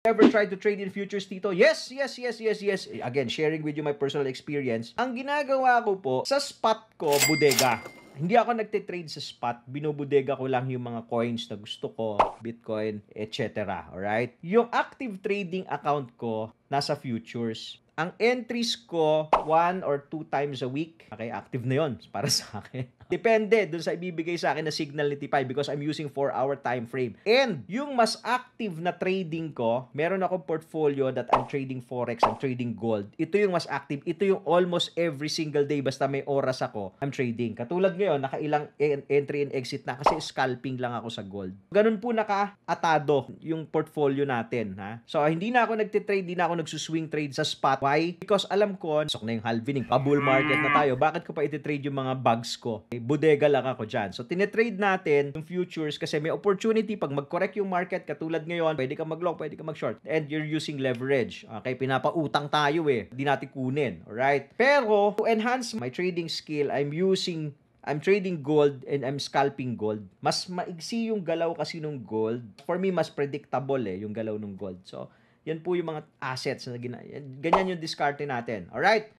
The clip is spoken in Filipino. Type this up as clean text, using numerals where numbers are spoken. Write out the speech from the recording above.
Ever tried to trade in futures, Tito? Yes. Again, sharing with you my personal experience. Ang ginagawa ko po, sa spot ko, bodega. Hindi ako nagtitrade sa spot. Binubodega ko lang yung mga coins na gusto ko, Bitcoin, etc. Alright? Yung active trading account ko, nasa futures. Ang entries ko, 1 or 2 times a week. Okay, active na yun para sa akin. Depende dun sa ibibigay sa akin na signal ni T5 because I'm using 4-hour time frame. And yung mas active na trading ko, meron akong portfolio that I'm trading Forex, I'm trading gold. Ito yung mas active. Ito yung almost every single day basta may oras ako, I'm trading. Katulad ngayon, nakailang entry and exit na kasi scalping lang ako sa gold. Ganun po naka-atado yung portfolio natin. Ha? So, hindi na ako nagtitrade, hindi na ako nagsuswing trade sa spot. Why? Because alam ko, sok na yung halvening, pa-bull market na tayo. Bakit ko pa ititrade yung mga bugs ko? Okay, bodega lang ako dyan. So, tinitrade natin yung futures kasi may opportunity pag mag-correct yung market. Katulad ngayon, pwede ka mag-long, pwede ka mag-short. And you're using leverage. Okay, pinapautang tayo eh. Hindi natin kunin. Alright? Pero, to enhance my trading skill, I'm trading gold and I'm scalping gold. Mas maigsi yung galaw kasi nung gold. For me, mas predictable yung galaw ng gold. So, yan po yung mga assets na ganyan yung discarte natin. Alright?